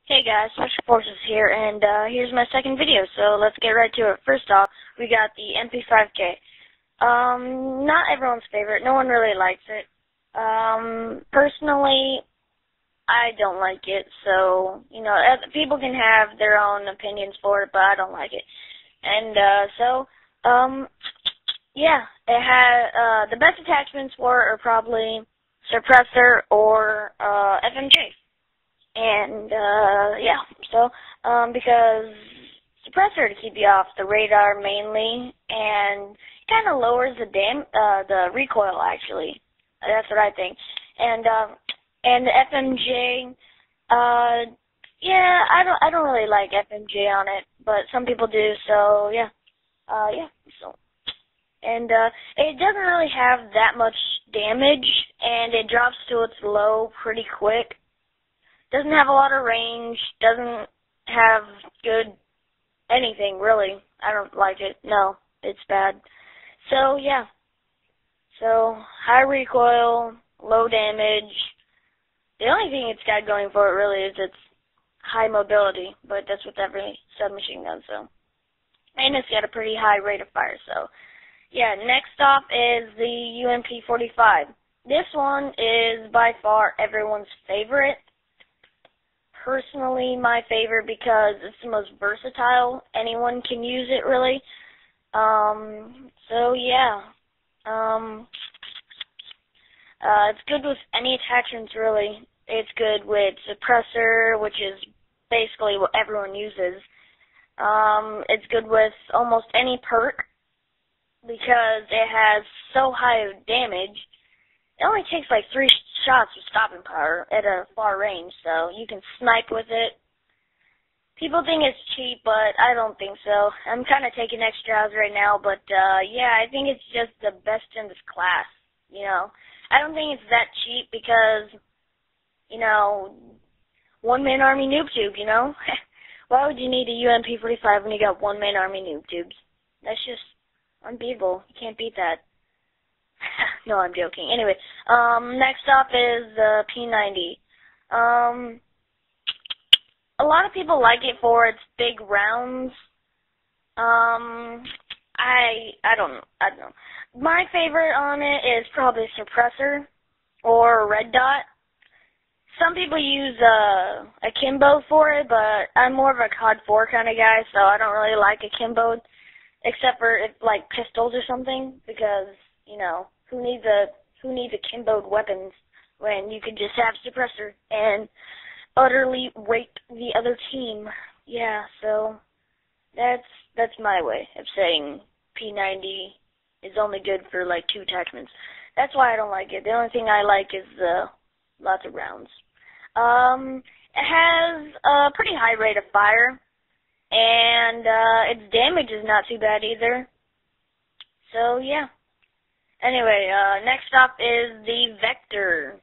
Hey guys, Special Forces here, and here's my second video, so let's get right to it. First off, we got the MP5K. Not everyone's favorite. No one really likes it. Personally, I don't like it, so, people can have their own opinions for it, but I don't like it. And, yeah, it has, the best attachments for it are probably suppressor or, FMJ. And, because suppressor to keep you off the radar mainly, and kind of lowers the recoil actually. That's what I think. And the FMJ, I don't really like FMJ on it, but some people do, so yeah. And it doesn't really have that much damage, and it drops to its low pretty quick. Doesn't have a lot of range, doesn't have good anything, really. I don't like it. No, it's bad. So, yeah. So, high recoil, low damage. The only thing it's got going for it, really, is its high mobility, but that's what every submachine gun, so. And it's got a pretty high rate of fire, so. Yeah, next off is the UMP-45. This one is by far everyone's favorite. Personally, my favorite because it's the most versatile. Anyone can use it, really. It's good with any attachments, really. It's good with suppressor, which is basically what everyone uses. It's good with almost any perk because it has so high damage. It only takes like 3 shots of stopping power at a far range, so you can snipe with it. People think it's cheap, but I don't think so. I'm kind of taking extras right now, but I think it's just the best in this class, I don't think it's that cheap because, one-man army noob tube, Why would you need a UMP-45 when you got one-man army noob tubes? That's just unbeatable. You can't beat that. No, I'm joking. Anyway, next up is the P90. A lot of people like it for its big rounds. I don't know. My favorite on it is probably suppressor or red dot. Some people use akimbo for it, but I'm more of a COD 4 kind of guy, so I don't really like akimbo, except for like pistols or something, because who needs akimboed weapons when you can just have suppressor and utterly rape the other team? Yeah, so that's my way of saying P90 is only good for like 2 attachments. That's why I don't like it. The only thing I like is lots of rounds. It has a pretty high rate of fire, and its damage is not too bad either. So yeah. Anyway, next up is the Vector.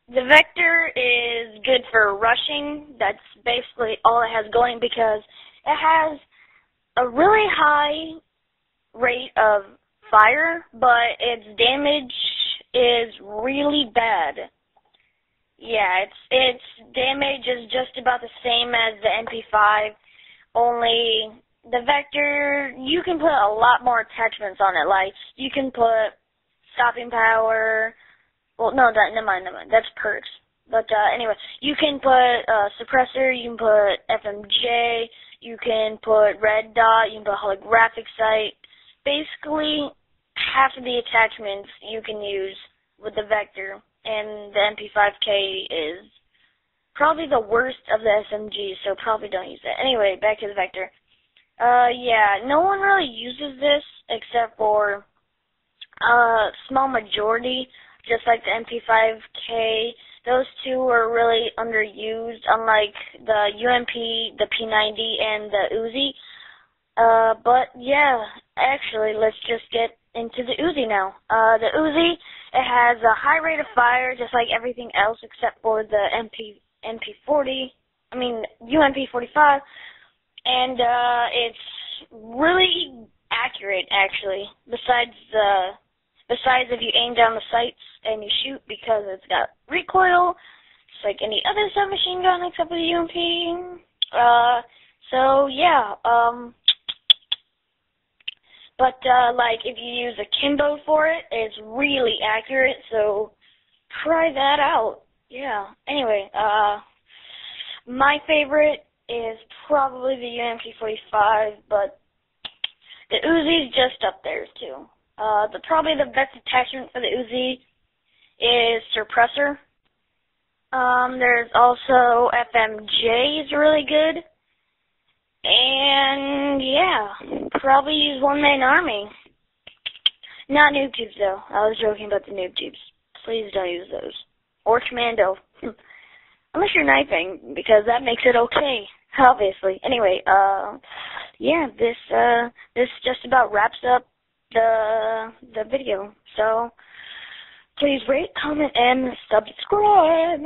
The Vector is good for rushing. That's basically all it has going because it has a really high rate of fire, but its damage is really bad. Yeah, its damage is just about the same as the MP5, only the Vector, you can put a lot more attachments on it. Like, you can put stopping power. Well, no, never mind. That's perks. But anyway, you can put suppressor, you can put FMJ, you can put red dot, you can put holographic sight. Basically, half of the attachments you can use with the Vector, and the MP5K is probably the worst of the SMGs, so probably don't use it. Anyway, back to the Vector. No one really uses this except for small majority, just like the MP5K. Those two are really underused, unlike the UMP, the P90, and the Uzi. But yeah, actually, let's just get into the Uzi now. The Uzi, it has a high rate of fire, just like everything else except for the UMP-45, and it's really accurate, actually, besides if you aim down the sights and you shoot, because it's got recoil, like any other submachine gun except for the UMP. So yeah, but like if you use a Kimbo for it, it's really accurate, so try that out. Yeah. Anyway, my favorite is probably the UMP-45, but the Uzi's just up there too. Probably the best attachment for the Uzi is suppressor. There's also FMJ is really good. And yeah, probably use one-man army. Not noob tubes though. I was joking about the noob tubes. Please don't use those. Or commando. Unless you're knifing, because that makes it okay, obviously. Anyway, yeah, this just about wraps up the video. So please rate, comment, and subscribe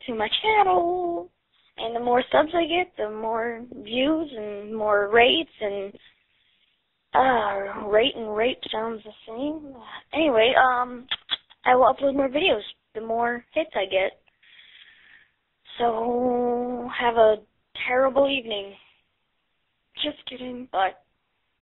to my channel. And the more subs I get, the more views and more rates and rate and rape sounds the same. Anyway, I will upload more videos the more hits I get. So have a terrible evening. Just kidding. Bye.